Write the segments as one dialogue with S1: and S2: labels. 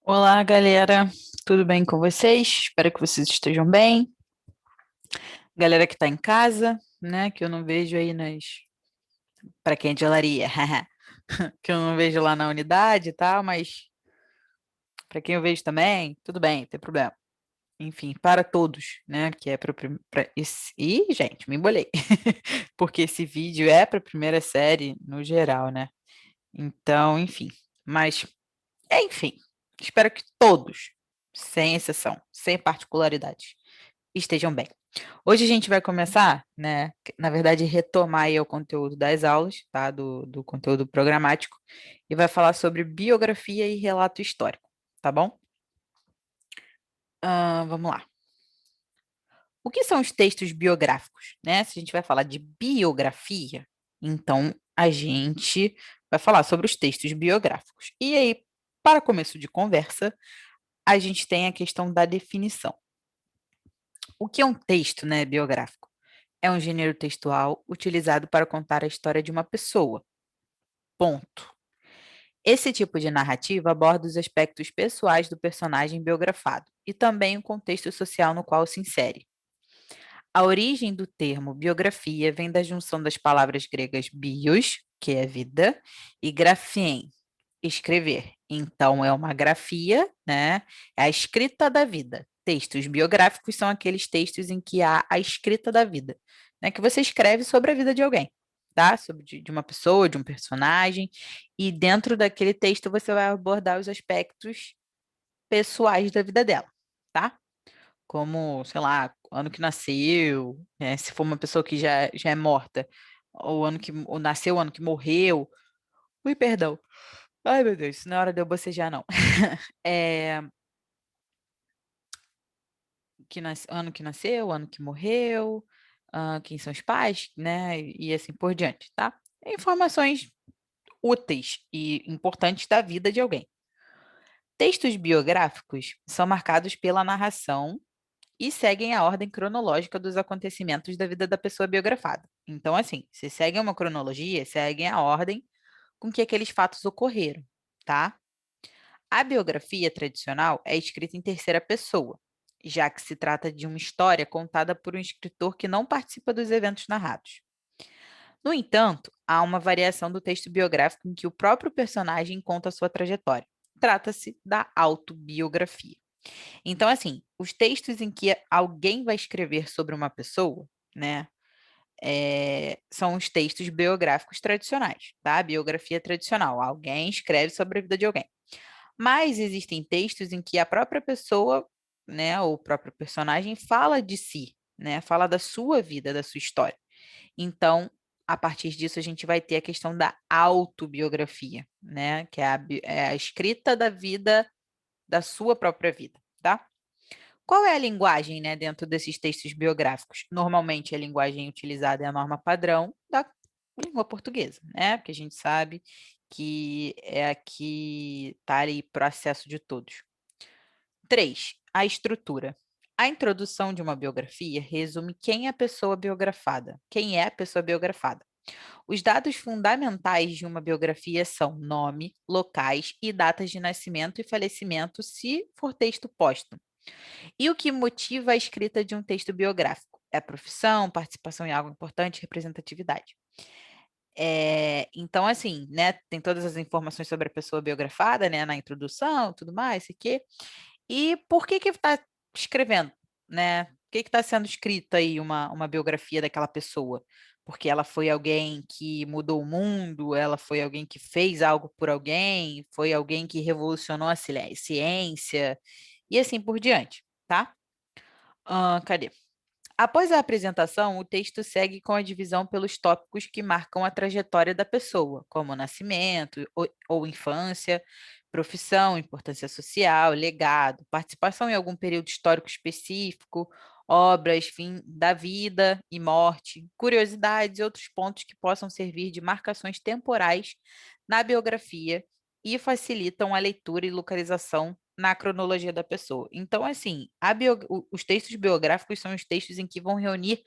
S1: Olá, galera. Tudo bem com vocês? Espero que vocês estejam bem. Galera que está em casa, né? Que eu não vejo aí para quem é de olaria, que eu não vejo lá na unidade e tal, mas para quem eu vejo também, tudo bem, não tem problema. Enfim, para todos, né? Que é para esse. Ih, gente, me embolei. Porque esse vídeo é para a primeira série no geral, né? Então, enfim. Mas, enfim, espero que todos, sem exceção, sem particularidades, estejam bem. Hoje a gente vai começar, né, na verdade, retomar aí o conteúdo das aulas, tá, do conteúdo programático, e vai falar sobre biografia e relato histórico, tá bom? Vamos lá. O que são os textos biográficos, né? Se a gente vai falar de biografia, então a gente vai falar sobre os textos biográficos. E aí, para começo de conversa, a gente tem a questão da definição. O que é um texto, né, biográfico? É um gênero textual utilizado para contar a história de uma pessoa. Ponto. Esse tipo de narrativa aborda os aspectos pessoais do personagem biografado e também o contexto social no qual se insere. A origem do termo biografia vem da junção das palavras gregas bios, que é vida, e grafien, escrever. Então, é uma grafia, né? É a escrita da vida. Textos biográficos são aqueles textos em que há a escrita da vida, né? Que você escreve sobre a vida de alguém, tá? Sobre de uma pessoa, de um personagem, e dentro daquele texto você vai abordar os aspectos pessoais da vida dela, tá? Como, sei lá, ano que nasceu, né? Se for uma pessoa que já é morta, ou ano que ou nasceu, o ano que morreu. Ui, perdão. Ai, meu Deus, não é hora de eu bocejar, não. É, ano que nasceu, ano que morreu, quem são os pais, né? E assim por diante, tá? Informações úteis e importantes da vida de alguém. Textos biográficos são marcados pela narração e seguem a ordem cronológica dos acontecimentos da vida da pessoa biografada. Então, assim, se seguem uma cronologia, seguem a ordem com que aqueles fatos ocorreram, tá? A biografia tradicional é escrita em terceira pessoa, já que se trata de uma história contada por um escritor que não participa dos eventos narrados. No entanto, há uma variação do texto biográfico em que o próprio personagem conta a sua trajetória. Trata-se da autobiografia. Então, assim, os textos em que alguém vai escrever sobre uma pessoa, né, são os textos biográficos tradicionais, tá? Biografia tradicional. Alguém escreve sobre a vida de alguém. Mas existem textos em que a própria pessoa, né, ou o próprio personagem fala de si, né, fala da sua vida, da sua história. Então, a partir disso, a gente vai ter a questão da autobiografia, né, que é é a escrita da vida, da sua própria vida, tá? Qual é a linguagem, né, dentro desses textos biográficos? Normalmente, a linguagem utilizada é a norma padrão da língua portuguesa, né? Porque a gente sabe que é a que está ali para o acesso de todos. 3. A estrutura. A introdução de uma biografia resume quem é a pessoa biografada. Quem é a pessoa biografada? Os dados fundamentais de uma biografia são nome, locais e datas de nascimento e falecimento, se for texto póstumo. E o que motiva a escrita de um texto biográfico? É a profissão, participação em algo importante, representatividade. Então, assim, né, tem todas as informações sobre a pessoa biografada, né, na introdução, tudo mais, isso aqui. E por que está escrevendo, né? Por que está sendo escrita aí uma biografia daquela pessoa? Porque ela foi alguém que mudou o mundo, ela foi alguém que fez algo por alguém, foi alguém que revolucionou a ciência, e assim por diante, tá? Cadê? Após a apresentação, o texto segue com a divisão pelos tópicos que marcam a trajetória da pessoa, como nascimento ou infância, profissão, importância social, legado, participação em algum período histórico específico, obras, fim da vida e morte, curiosidades e outros pontos que possam servir de marcações temporais na biografia e facilitam a leitura e localização na cronologia da pessoa. Então, assim, os textos biográficos são os textos em que vão reunir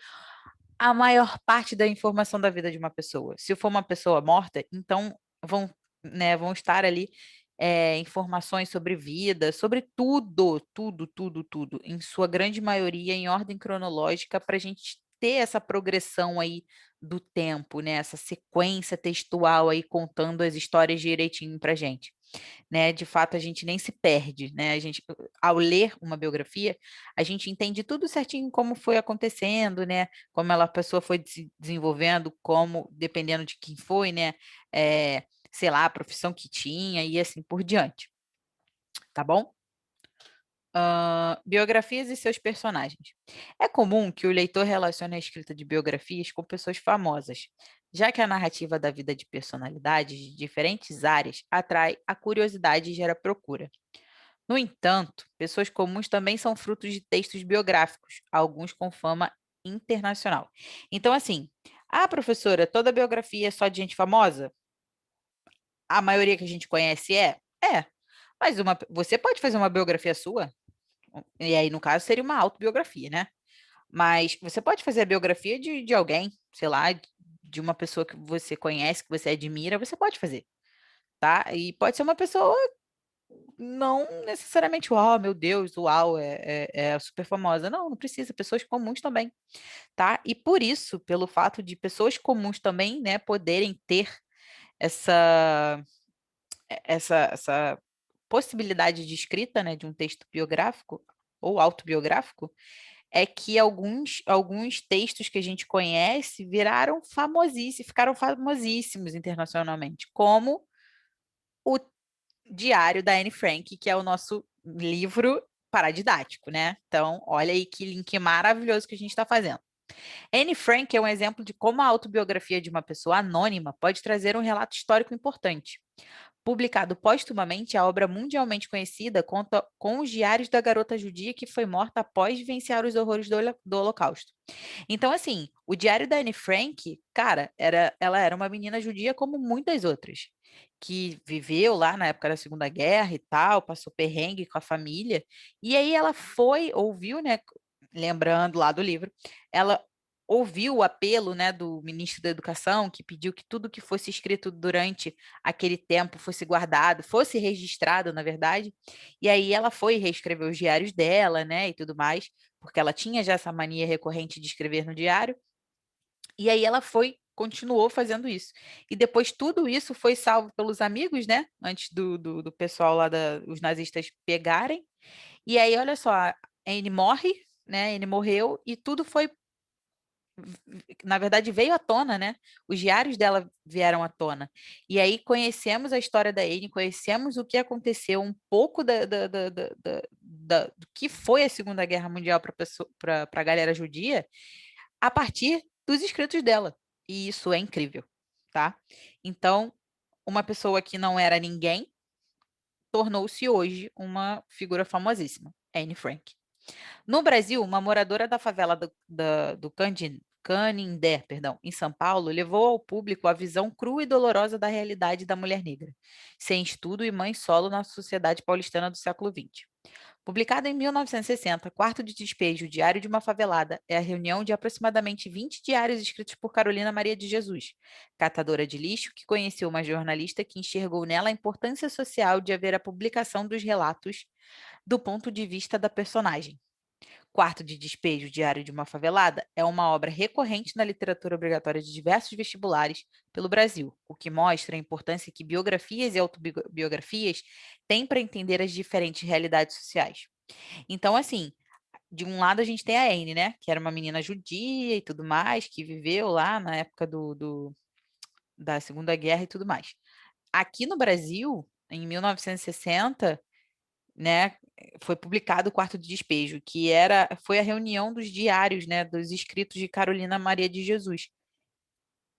S1: a maior parte da informação da vida de uma pessoa. Se for uma pessoa morta, então vão, né, vão estar ali informações sobre vida, sobre tudo, tudo, tudo, tudo, em sua grande maioria em ordem cronológica, para a gente ter essa progressão aí do tempo, né? Essa sequência textual aí contando as histórias direitinho para gente, né? De fato, a gente nem se perde, né? A gente, ao ler uma biografia, a gente entende tudo certinho como foi acontecendo, né? Como a pessoa foi se desenvolvendo, como, dependendo de quem foi, né? Sei lá, a profissão que tinha e assim por diante, tá bom? Biografias e seus personagens. É comum que o leitor relacione a escrita de biografias com pessoas famosas, já que a narrativa da vida de personalidades de diferentes áreas atrai a curiosidade e gera procura. No entanto, pessoas comuns também são frutos de textos biográficos, alguns com fama internacional. Então, assim, professora, toda biografia é só de gente famosa? A maioria que a gente conhece é? É. Mas você pode fazer uma biografia sua, e aí, no caso, seria uma autobiografia, né? Mas você pode fazer a biografia de alguém, sei lá, de uma pessoa que você conhece, que você admira, você pode fazer, tá? E pode ser uma pessoa não necessariamente, uau, meu Deus, uau, é super famosa. Não, não precisa, pessoas comuns também, tá? E por isso, pelo fato de pessoas comuns também, né, poderem ter essa, essa possibilidade de escrita, né, de um texto biográfico ou autobiográfico, é que alguns textos que a gente conhece viraram famosíssimos, ficaram famosíssimos internacionalmente, como o Diário da Anne Frank, que é o nosso livro paradidático, né? Então, olha aí que link maravilhoso que a gente está fazendo. Anne Frank é um exemplo de como a autobiografia de uma pessoa anônima pode trazer um relato histórico importante. Publicado póstumamente, a obra mundialmente conhecida conta com os diários da garota judia que foi morta após vivenciar os horrores do Holocausto. Então, assim, o diário da Anne Frank, cara, ela era uma menina judia como muitas outras, que viveu lá na época da Segunda Guerra e tal, passou perrengue com a família, e aí ela ouviu, né, lembrando lá do livro, ela ouviu o apelo, né, do ministro da Educação, que pediu que tudo que fosse escrito durante aquele tempo fosse guardado, fosse registrado, na verdade, e aí ela foi reescrever os diários dela, né, e tudo mais, porque ela tinha já essa mania recorrente de escrever no diário, e aí ela continuou fazendo isso. E depois tudo isso foi salvo pelos amigos, né? Antes do pessoal lá, os nazistas pegarem. E aí, olha só, a Anne morre, né? Anne morreu e tudo foi, na verdade, veio à tona, né? Os diários dela vieram à tona. E aí conhecemos a história da Anne, conhecemos o que aconteceu, um pouco do que foi a Segunda Guerra Mundial para a galera judia, a partir dos escritos dela. E isso é incrível, tá? Então, uma pessoa que não era ninguém tornou-se hoje uma figura famosíssima, Anne Frank. No Brasil, uma moradora da favela do Canindé, perdão, em São Paulo, levou ao público a visão crua e dolorosa da realidade da mulher negra, sem estudo e mãe solo na sociedade paulistana do século XX. Publicado em 1960, Quarto de Despejo, Diário de uma Favelada, é a reunião de aproximadamente 20 diários escritos por Carolina Maria de Jesus, catadora de lixo que conheceu uma jornalista que enxergou nela a importância social de haver a publicação dos relatos do ponto de vista da personagem. Quarto de Despejo, Diário de uma Favelada é uma obra recorrente na literatura obrigatória de diversos vestibulares pelo Brasil, o que mostra a importância que biografias e autobiografias têm para entender as diferentes realidades sociais. Então, assim, de um lado a gente tem a Anne, né, que era uma menina judia e tudo mais, que viveu lá na época da Segunda Guerra e tudo mais. Aqui no Brasil, em 1960, né, foi publicado o Quarto de Despejo, que foi a reunião dos diários, né, dos escritos de Carolina Maria de Jesus.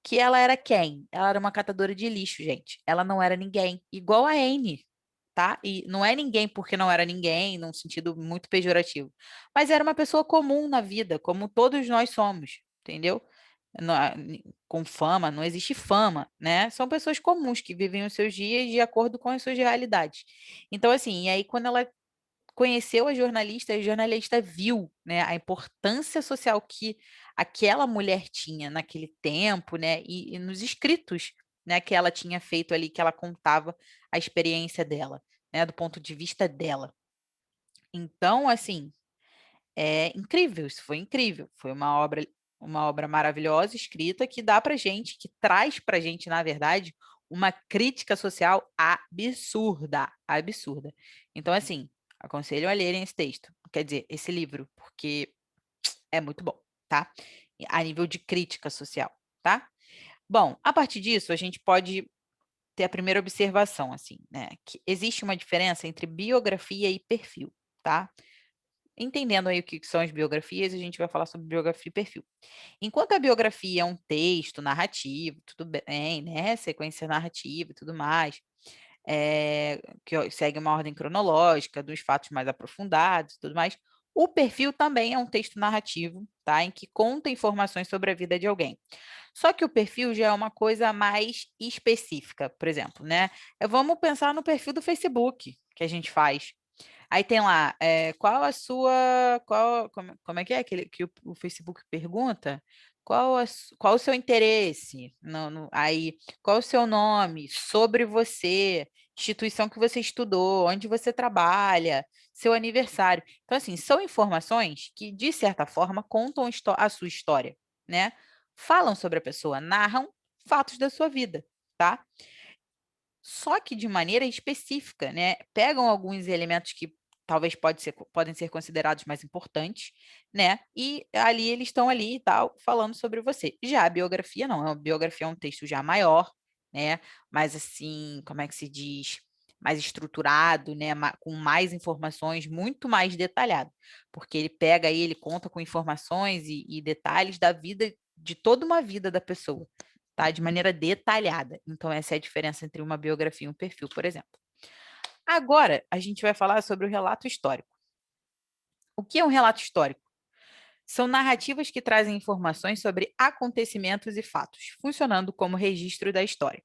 S1: Que ela era quem? Ela era uma catadora de lixo, gente. Ela não era ninguém, igual a Anne, tá? E não é ninguém porque não era ninguém, num sentido muito pejorativo. Mas era uma pessoa comum na vida, como todos nós somos, entendeu? Com fama, não existe fama, né? São pessoas comuns que vivem os seus dias de acordo com as suas realidades. Então, assim, e aí quando ela conheceu a jornalista viu, né, a importância social que aquela mulher tinha naquele tempo, né, e nos escritos né, que ela tinha feito ali, que ela contava a experiência dela, né, do ponto de vista dela. Então, assim, é incrível, isso foi incrível, foi uma obra maravilhosa escrita que dá para gente, que traz para gente, na verdade, uma crítica social absurda, absurda. Então, assim, aconselho a lerem esse texto, quer dizer, esse livro, porque é muito bom, tá? A nível de crítica social, tá? Bom, a partir disso, a gente pode ter a primeira observação, assim, né? Que existe uma diferença entre biografia e perfil, tá? Entendendo aí o que são as biografias, a gente vai falar sobre biografia e perfil. Enquanto a biografia é um texto narrativo, tudo bem, né? Sequência narrativa e tudo mais, que segue uma ordem cronológica dos fatos mais aprofundados e tudo mais. O perfil também é um texto narrativo, tá? Em que conta informações sobre a vida de alguém. Só que o perfil já é uma coisa mais específica, por exemplo, né? Vamos pensar no perfil do Facebook que a gente faz. Aí tem lá, qual a sua, como é que é aquele que o Facebook pergunta? Qual o seu interesse? Aí, qual o seu nome? Sobre você, instituição que você estudou, onde você trabalha, seu aniversário. Então, assim, são informações que, de certa forma, contam a sua história, né? Falam sobre a pessoa, narram fatos da sua vida, tá? Só que de maneira específica, né? Pegam alguns elementos que talvez podem ser considerados mais importantes, né? E ali eles estão ali e tal, falando sobre você. Já a biografia não, a biografia é um texto já maior, né? Mais assim, como é que se diz? Mais estruturado, né? Com mais informações, muito mais detalhado. Porque ele pega aí, ele conta com informações e detalhes da vida, de toda uma vida da pessoa, tá? De maneira detalhada. Então, essa é a diferença entre uma biografia e um perfil, por exemplo. Agora, a gente vai falar sobre o relato histórico. O que é um relato histórico? São narrativas que trazem informações sobre acontecimentos e fatos, funcionando como registro da história.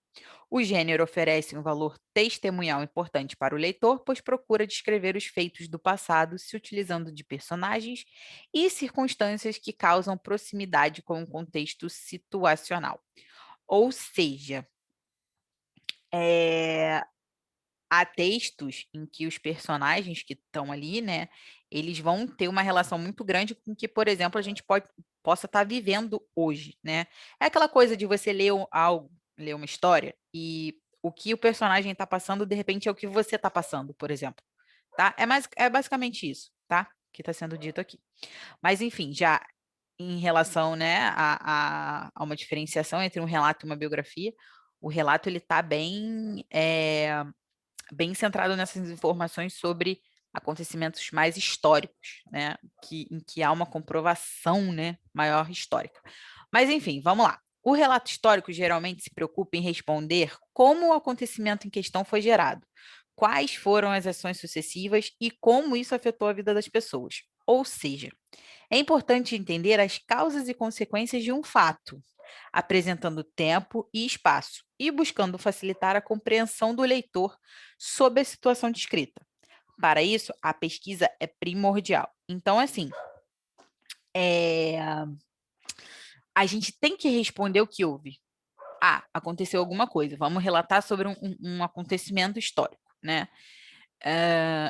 S1: O gênero oferece um valor testemunhal importante para o leitor, pois procura descrever os feitos do passado se utilizando de personagens e circunstâncias que causam proximidade com o contexto situacional. Ou seja, é, há textos em que os personagens que estão ali, né, eles vão ter uma relação muito grande com o que, por exemplo, a gente possa estar vivendo hoje, né? É aquela coisa de você ler algo, ler uma história, e o que o personagem está passando, de repente, é o que você está passando, por exemplo, tá? É basicamente isso, tá? Que está sendo dito aqui. Mas, enfim, já em relação, né, a uma diferenciação entre um relato e uma biografia, o relato ele está bem centrado nessas informações sobre acontecimentos mais históricos, né, em que há uma comprovação, né, maior histórica. Mas, enfim, vamos lá. O relato histórico geralmente se preocupa em responder como o acontecimento em questão foi gerado, quais foram as ações sucessivas e como isso afetou a vida das pessoas. Ou seja, é importante entender as causas e consequências de um fato, apresentando tempo e espaço e buscando facilitar a compreensão do leitor sobre a situação descrita. Para isso, a pesquisa é primordial. Então, assim, é, a gente tem que responder o que houve. Ah, aconteceu alguma coisa, vamos relatar sobre um acontecimento histórico, né?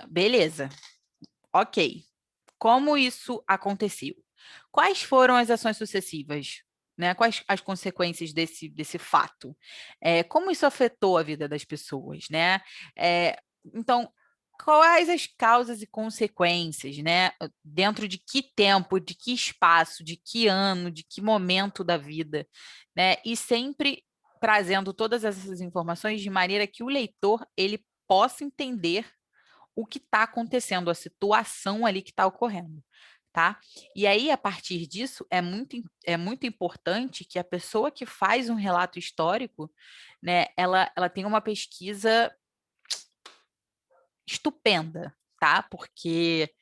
S1: Beleza, ok. Como isso aconteceu? Quais foram as ações sucessivas? Né? Quais as consequências desse fato? Como isso afetou a vida das pessoas? Né? Então, quais as causas e consequências? Né? Dentro de que tempo, de que espaço, de que ano, de que momento da vida? Né? E sempre trazendo todas essas informações de maneira que o leitor ele possa entender o que está acontecendo, a situação ali que está ocorrendo, tá? E aí, a partir disso, é muito importante que a pessoa que faz um relato histórico, né, ela tenha uma pesquisa estupenda, tá? Porque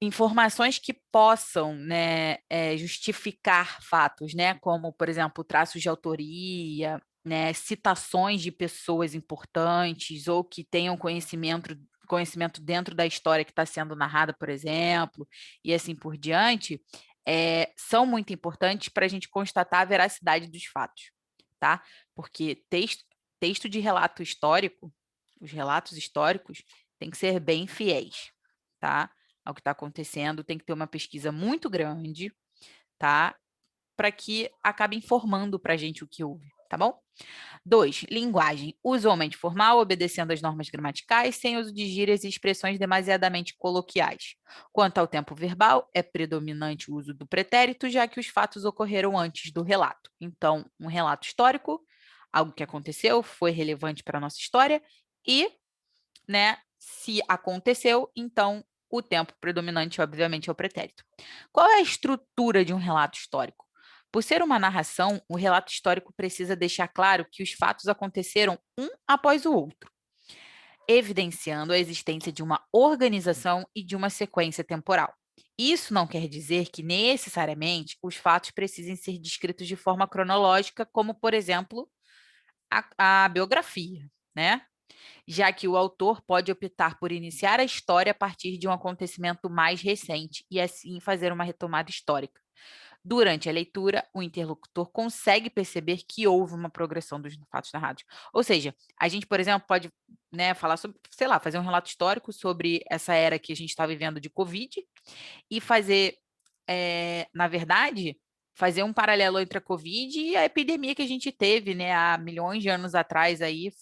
S1: informações que possam, né, justificar fatos, né, como, por exemplo, traços de autoria, né, citações de pessoas importantes ou que tenham conhecimento dentro da história que está sendo narrada, por exemplo, e assim por diante, são muito importantes para a gente constatar a veracidade dos fatos, tá? Porque texto de relato histórico, os relatos históricos têm que ser bem fiéis, tá? Ao que está acontecendo, tem que ter uma pesquisa muito grande, tá? Para que acabe informando para a gente o que houve, tá bom? 2. Linguagem. Usualmente formal, obedecendo às normas gramaticais, sem uso de gírias e expressões demasiadamente coloquiais. Quanto ao tempo verbal, é predominante o uso do pretérito, já que os fatos ocorreram antes do relato. Então, um relato histórico, algo que aconteceu, foi relevante para a nossa história, e, né, se aconteceu, então o tempo predominante, obviamente, é o pretérito. Qual é a estrutura de um relato histórico? Por ser uma narração, o relato histórico precisa deixar claro que os fatos aconteceram um após o outro, evidenciando a existência de uma organização e de uma sequência temporal. Isso não quer dizer que necessariamente os fatos precisem ser descritos de forma cronológica, como, por exemplo, a biografia, né? Já que o autor pode optar por iniciar a história a partir de um acontecimento mais recente e assim fazer uma retomada histórica. Durante a leitura, o interlocutor consegue perceber que houve uma progressão dos fatos narrados. Ou seja, a gente, por exemplo, pode, né, falar sobre, sei lá, fazer um relato histórico sobre essa era que a gente está vivendo de Covid e fazer, na verdade, fazer um paralelo entre a Covid e a epidemia que a gente teve, né, há milhões de anos atrás aí,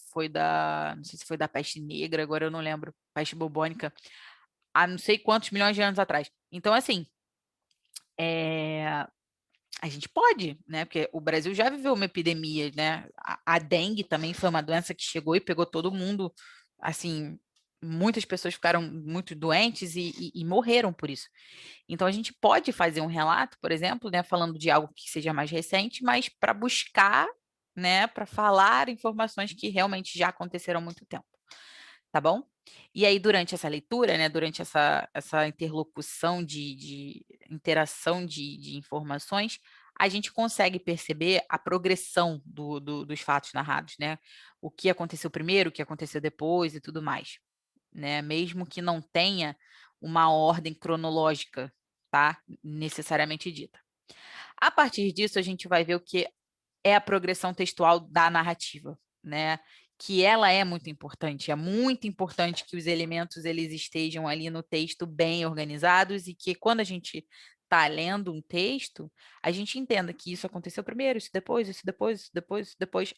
S1: não sei se foi da peste negra, agora eu não lembro, peste bubônica, há não sei quantos milhões de anos atrás. Então, assim, a gente pode, né, porque o Brasil já viveu uma epidemia, né, a dengue também foi uma doença que chegou e pegou todo mundo, assim, muitas pessoas ficaram muito doentes e morreram por isso. Então, a gente pode fazer um relato, por exemplo, né, falando de algo que seja mais recente, mas para buscar, né, para falar informações que realmente já aconteceram há muito tempo, tá bom? E aí, durante essa leitura, né, durante essa interlocução de interação de informações, a gente consegue perceber a progressão dos fatos narrados, né? O que aconteceu primeiro, o que aconteceu depois e tudo mais, né? Mesmo que não tenha uma ordem cronológica, tá? Necessariamente dita. A partir disso, a gente vai ver o que é a progressão textual da narrativa, né? Que ela é muito importante que os elementos eles estejam ali no texto bem organizados e que quando a gente está lendo um texto, a gente entenda que isso aconteceu primeiro, isso depois, isso depois, isso depois, isso depois.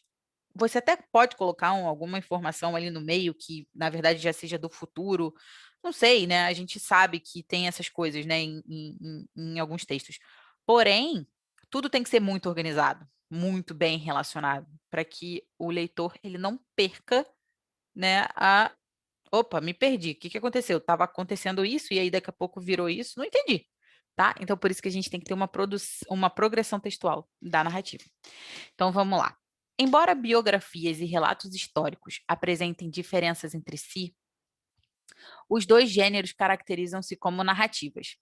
S1: Você até pode colocar alguma informação ali no meio que, na verdade, já seja do futuro. Não sei, né? A gente sabe que tem essas coisas, né, em alguns textos. Porém, tudo tem que ser muito organizado, muito bem relacionado, para que o leitor ele não perca, né, opa, me perdi, o que que aconteceu? Estava acontecendo isso e aí daqui a pouco virou isso, não entendi, tá? Então, por isso que a gente tem que ter uma progressão textual da narrativa. Então, vamos lá. Embora biografias e relatos históricos apresentem diferenças entre si, os dois gêneros caracterizam-se como narrativas.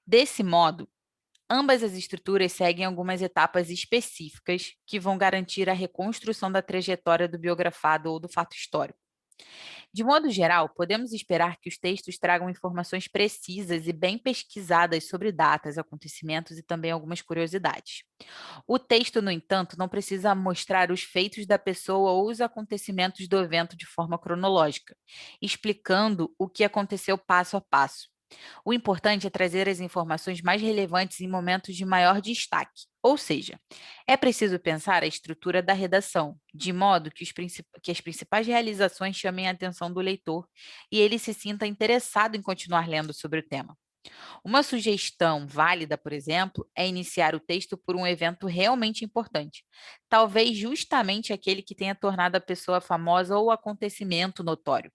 S1: Desse modo, ambas as estruturas seguem algumas etapas específicas que vão garantir a reconstrução da trajetória do biografado ou do fato histórico. De modo geral, podemos esperar que os textos tragam informações precisas e bem pesquisadas sobre datas, acontecimentos e também algumas curiosidades. O texto, no entanto, não precisa mostrar os feitos da pessoa ou os acontecimentos do evento de forma cronológica, explicando o que aconteceu passo a passo. O importante é trazer as informações mais relevantes em momentos de maior destaque. Ou seja, é preciso pensar a estrutura da redação, de modo que, que as principais realizações chamem a atenção do leitor e ele se sinta interessado em continuar lendo sobre o tema. Uma sugestão válida, por exemplo, é iniciar o texto por um evento realmente importante, talvez justamente aquele que tenha tornado a pessoa famosa ou o acontecimento notório.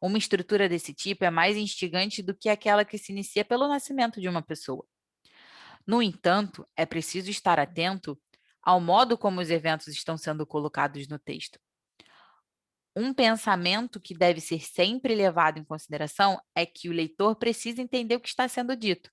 S1: Uma estrutura desse tipo é mais instigante do que aquela que se inicia pelo nascimento de uma pessoa. No entanto, é preciso estar atento ao modo como os eventos estão sendo colocados no texto. Um pensamento que deve ser sempre levado em consideração é que o leitor precisa entender o que está sendo dito.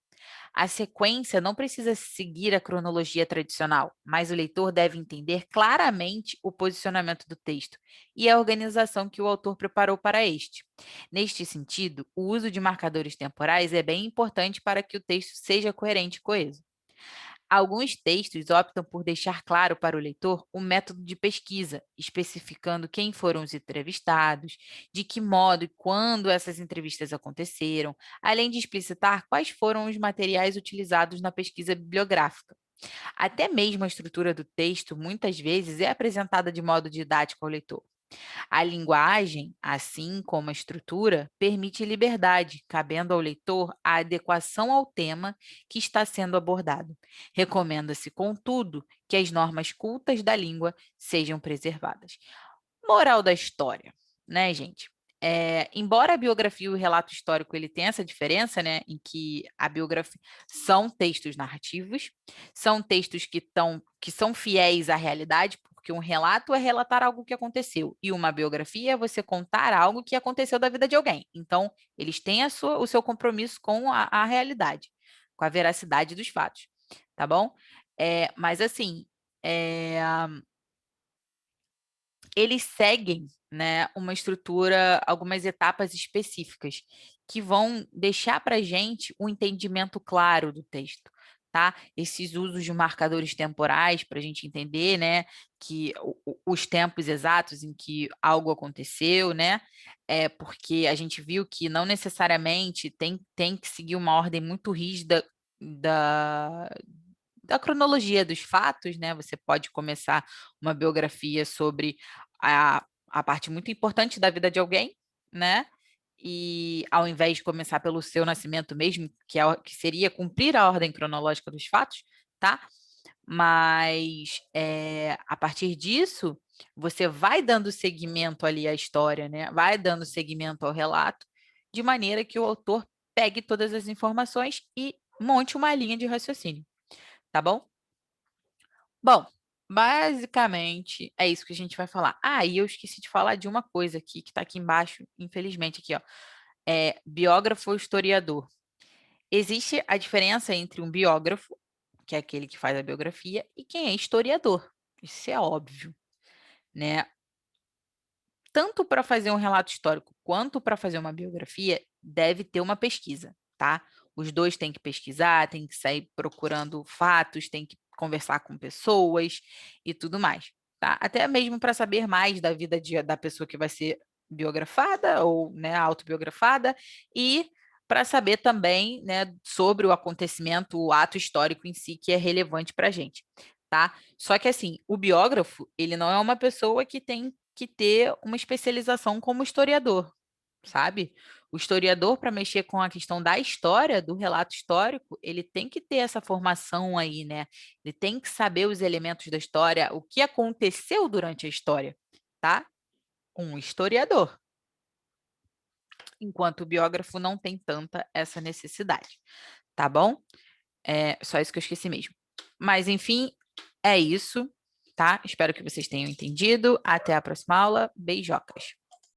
S1: A sequência não precisa seguir a cronologia tradicional, mas o leitor deve entender claramente o posicionamento do texto e a organização que o autor preparou para este. Neste sentido, o uso de marcadores temporais é bem importante para que o texto seja coerente e coeso. Alguns textos optam por deixar claro para o leitor o método de pesquisa, especificando quem foram os entrevistados, de que modo e quando essas entrevistas aconteceram, além de explicitar quais foram os materiais utilizados na pesquisa bibliográfica. Até mesmo a estrutura do texto, muitas vezes, é apresentada de modo didático ao leitor. A linguagem, assim como a estrutura, permite liberdade, cabendo ao leitor a adequação ao tema que está sendo abordado. Recomenda-se, contudo, que as normas cultas da língua sejam preservadas. Moral da história, né, gente? Embora a biografia e o relato histórico ele tenha essa diferença, né, em que a biografia são textos narrativos, são textos que são fiéis à realidade, porque um relato é relatar algo que aconteceu e uma biografia é você contar algo que aconteceu da vida de alguém. Então, eles têm o seu compromisso com a realidade, com a veracidade dos fatos, tá bom? Mas assim, é, eles seguem, né, uma estrutura, algumas etapas específicas que vão deixar para a gente um entendimento claro do texto, tá? Esses usos de marcadores temporais para a gente entender, né, que os tempos exatos em que algo aconteceu, né? Porque a gente viu que não necessariamente tem que seguir uma ordem muito rígida da cronologia dos fatos, né? Você pode começar uma biografia sobre a parte muito importante da vida de alguém, né? E ao invés de começar pelo seu nascimento mesmo, que seria cumprir a ordem cronológica dos fatos, tá? Mas a partir disso, você vai dando seguimento ali à história, né? Vai dando seguimento ao relato, de maneira que o autor pegue todas as informações e monte uma linha de raciocínio, tá bom? Bom, basicamente é isso que a gente vai falar. Ah, e eu esqueci de falar de uma coisa aqui, que está aqui embaixo, infelizmente, aqui, ó. Biógrafo ou historiador. Existe a diferença entre um biógrafo, que é aquele que faz a biografia, e quem é historiador. Isso é óbvio, né? Tanto para fazer um relato histórico quanto para fazer uma biografia, deve ter uma pesquisa, tá? Os dois têm que pesquisar, têm que sair procurando fatos, têm que conversar com pessoas e tudo mais, tá? Até mesmo para saber mais da vida da pessoa que vai ser biografada ou, né, autobiografada, e para saber também, né, sobre o acontecimento, o ato histórico em si que é relevante para a gente, tá? Só que assim, o biógrafo, ele não é uma pessoa que tem que ter uma especialização como historiador, sabe? O historiador, para mexer com a questão da história, do relato histórico, ele tem que ter essa formação aí, né? Ele tem que saber os elementos da história, o que aconteceu durante a história, tá? Um historiador. Enquanto o biógrafo não tem tanta essa necessidade, tá bom? Só isso que eu esqueci mesmo. Mas, enfim, é isso, tá? Espero que vocês tenham entendido. Até a próxima aula. Beijocas.